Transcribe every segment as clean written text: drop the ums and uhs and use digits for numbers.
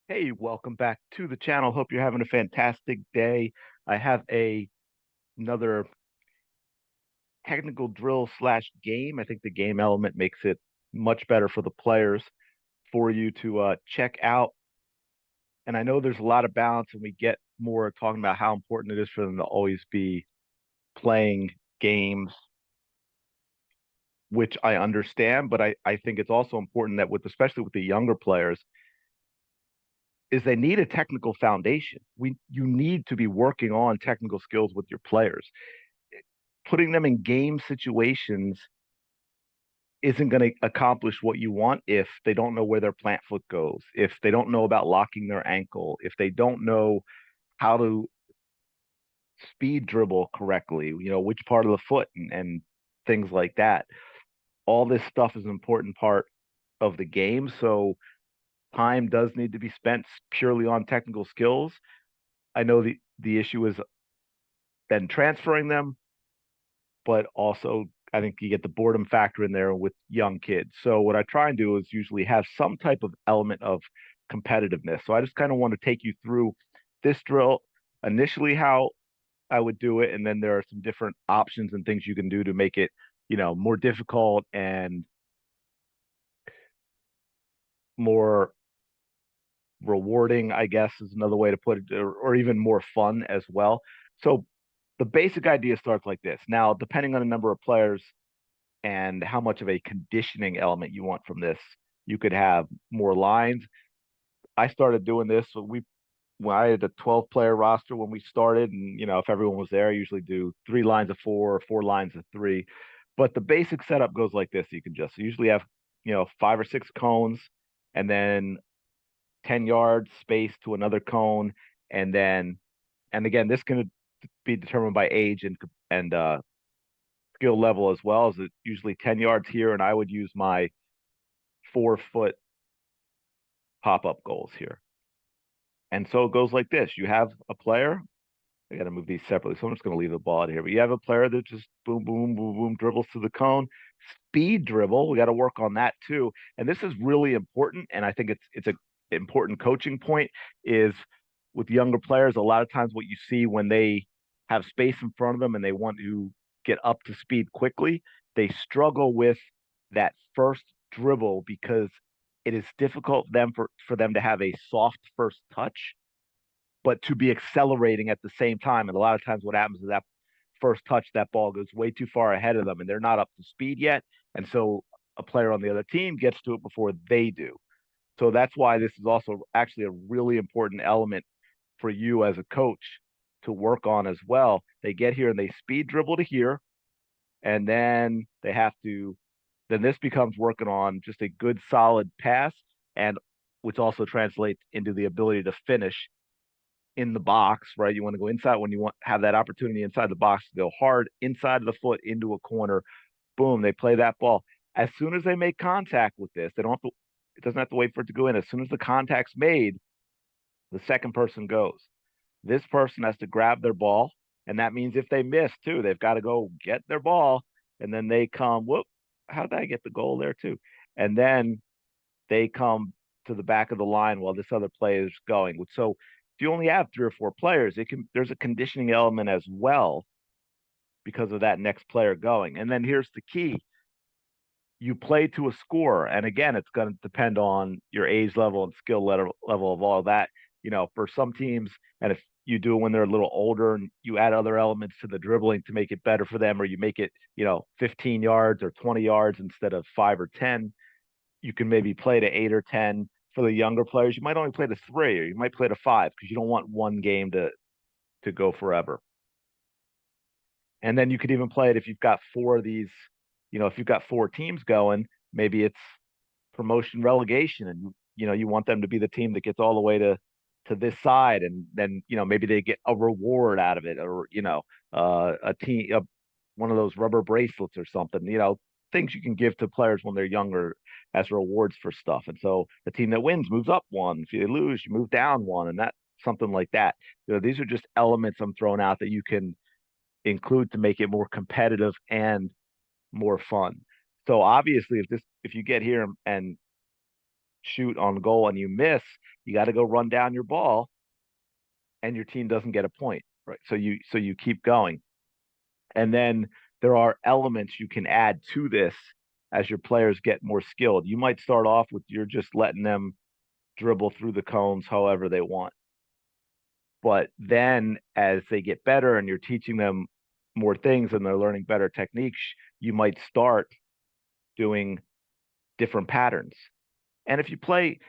Hey, welcome back to the channel. Hope you're having a fantastic day. I have another technical drill slash game. I think the game element makes it much better for the players for you to check out. And I know there's a lot of balance, and we get more talking about how important it is for them to always be playing games, which I understand, but I think it's also important that especially with the younger players, is they need a technical foundation. You need to be working on technical skills with your players. Putting them in game situations isn't going to accomplish what you want if they don't know where their plant foot goes, if they don't know about locking their ankle, if they don't know how to speed dribble correctly, which part of the foot and things like that. All this stuff is an important part of the game. So time does need to be spent purely on technical skills. I know the issue is then transferring them, but also I think you get the boredom factor in there with young kids. So what I try and do is usually have some type of element of competitiveness. So I just kind of want to take you through this drill initially how I would do it, and then there are some different options and things you can do to make it, more difficult and more rewarding, I guess is another way to put it, or even more fun as well. So the basic idea starts like this. Now, depending on the number of players and how much of a conditioning element you want from this. You could have more lines. I started doing this. So when I had a 12-player roster when we started, and if everyone was there, I usually do 3 lines of four or 4 lines of three. But the basic setup goes like this. You can just usually have, 5 or 6 cones, and then 10 yards space to another cone. And again, this can be determined by age and skill level as well. As it usually 10 yards here, and I would use my 4 foot pop-up goals here. And so it goes like this. You have a player. I got to move these separately, so I'm just going to leave the ball out here. But you have a player that just boom, boom, boom, boom, dribbles to the cone. Speed dribble. We got to work on that too. And this is really important. And I think it's a important coaching point is with younger players. A lot of times, what you see when they have space in front of them and they want to get up to speed quickly, they struggle with that first dribble because it is difficult for them to have a soft first touch, but to be accelerating at the same time. And a lot of times, what happens is that first touch, that ball goes way too far ahead of them, and they're not up to speed yet. And so a player on the other team gets to it before they do. So that's why this is also actually a really important element for you as a coach to work on as well. They get here and they speed dribble to here, and then they have to then this becomes working on just a good solid pass, and which also translates into the ability to finish in the box, right? You want to go inside when you want have that opportunity inside the box to go hard inside of the foot into a corner. Boom, they play that ball. As soon as they make contact with this, they don't have to it doesn't have to wait for it to go in. As soon as the contact's made, the second person goes. This person has to grab their ball, and that means if they miss too, they've got to go get their ball, and then they come. Whoop! How did I get the goal there too? And then they come to the back of the line while this other player is going. So if you only have 3 or 4 players, there's a conditioning element as well because of that next player going. And then here's the key: you play to a score, and again, it's going to depend on your age level and skill level of all that. For some teams, and if you do it when they're a little older and you add other elements to the dribbling to make it better for them, or you make it 15 yards or 20 yards instead of 5 or 10, you can maybe play to 8 or 10. For the younger players, you might only play to 3, or you might play to 5, because you don't want one game to go forever. And then you could even play it if you've got 4 of these. If you've got 4 teams going, maybe it's promotion relegation, and you want them to be the team that gets all the way to this side, and then maybe they get a reward out of it, or a team, one of those rubber bracelets or something. Things you can give to players when they're younger as rewards for stuff. And so the team that wins moves up one. If you lose, you move down one, and that something like that. These are just elements I'm throwing out that you can include to make it more competitive and more fun. So obviously, if you get here and shoot on goal and you miss, you got to go run down your ball and your team doesn't get a point, right? So you keep going. And then there are elements you can add to this as your players get more skilled. You might start off with you're just letting them dribble through the cones however they want. But then as they get better and you're teaching them more things and they're learning better techniques, you might start doing different patterns. And if you play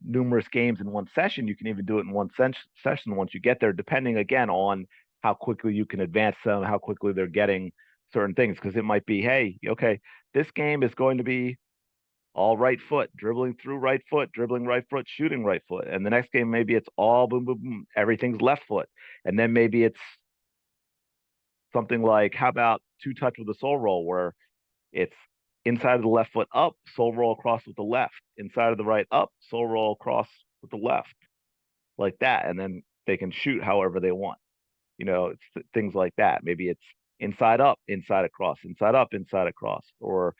numerous games in one session, you can even do it in one session once you get there, depending again on how quickly you can advance them, how quickly they're getting certain things. Because it might be, hey, okay, this game is going to be all right foot, dribbling through right foot, dribbling right foot, shooting right foot. And the next game, maybe it's all boom, boom, boom, everything's left foot. And then maybe it's something like, how about two touch with a soul roll, where it's inside of the left foot up, soul roll across with the left, inside of the right up, soul roll across with the left, like that. And then they can shoot however they want. It's things like that. Maybe it's inside up, inside across, inside up, inside across, or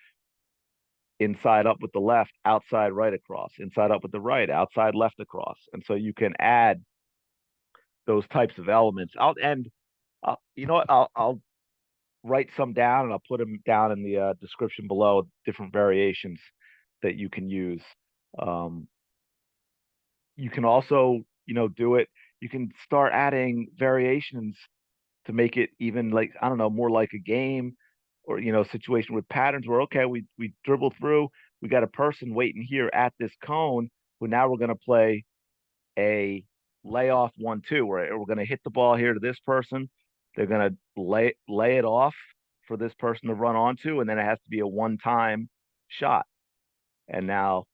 inside up with the left, outside right across, inside up with the right, outside left across. And so you can add those types of elements. You know what? I'll write some down and I'll put them down in the description below, different variations that you can use. Um, you can also, do it. You can start adding variations to make it even like, I don't know, more like a game or, situation with patterns where, okay, we dribble through, we got a person waiting here at this cone who now we're going to play a layoff 1-2 where we're going to hit the ball here to this person. They're going to lay it off for this person to run onto, and then it has to be a one-time shot. And now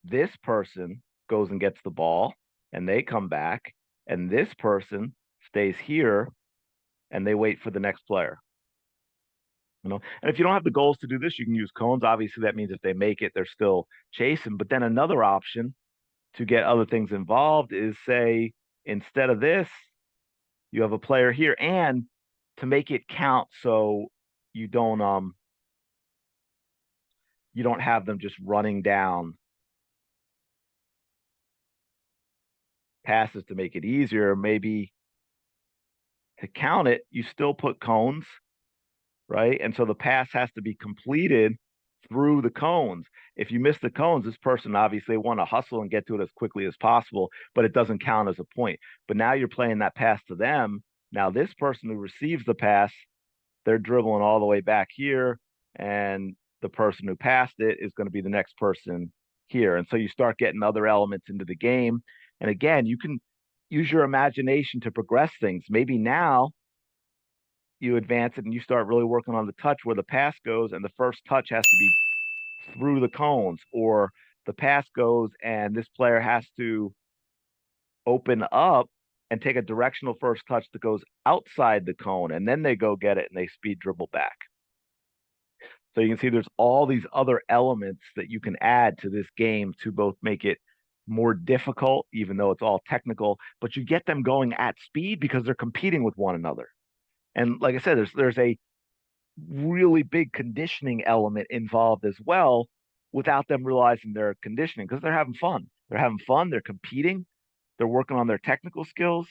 this person goes and gets the ball, and they come back, and this person stays here, and they wait for the next player. And if you don't have the goals to do this, you can use cones. Obviously, that means if they make it, they're still chasing. But then another option to get other things involved is, say, instead of this, you have a player here, and to make it count, so you don't have them just running down passes. To make it easier, maybe to count it, you still put cones, right? And so the pass has to be completed through the cones. If you miss the cones, this person obviously want to hustle and get to it as quickly as possible, but it doesn't count as a point. But now you're playing that pass to them. Now this person who receives the pass, they're dribbling all the way back here, and the person who passed it is going to be the next person here. And so you start getting other elements into the game. And again, you can use your imagination to progress things. Maybe now you advance it and you start really working on the touch where the pass goes, and the first touch has to be through the cones, or the pass goes and this player has to open up and take a directional first touch that goes outside the cone, and then they go get it and they speed dribble back. So you can see there's all these other elements that you can add to this game to both make it more difficult, even though it's all technical, but you get them going at speed because they're competing with one another. And like I said, there's a really big conditioning element involved as well without them realizing they're conditioning, because they're having fun. They're having fun, they're competing, they're working on their technical skills,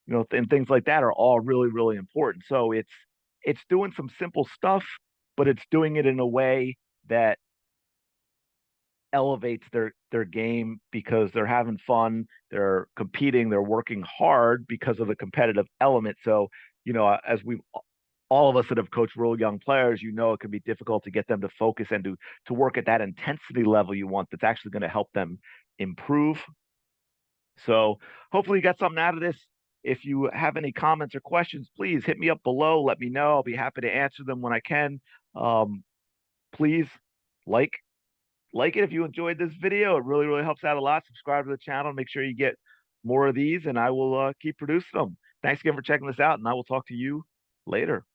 and things like that are all really, really important. So it's doing some simple stuff, but it's doing it in a way that elevates their game because they're having fun, they're competing, they're working hard because of the competitive element. So, as we all of us that have coached real young players, it can be difficult to get them to focus and to work at that intensity level you want that's actually going to help them improve. So hopefully you got something out of this. If you have any comments or questions, please hit me up below. Let me know. I'll be happy to answer them when I can. Please like it if you enjoyed this video. It really, really helps out a lot. Subscribe to the channel. Make sure you get more of these, and I will keep producing them. Thanks again for checking this out, and I will talk to you later.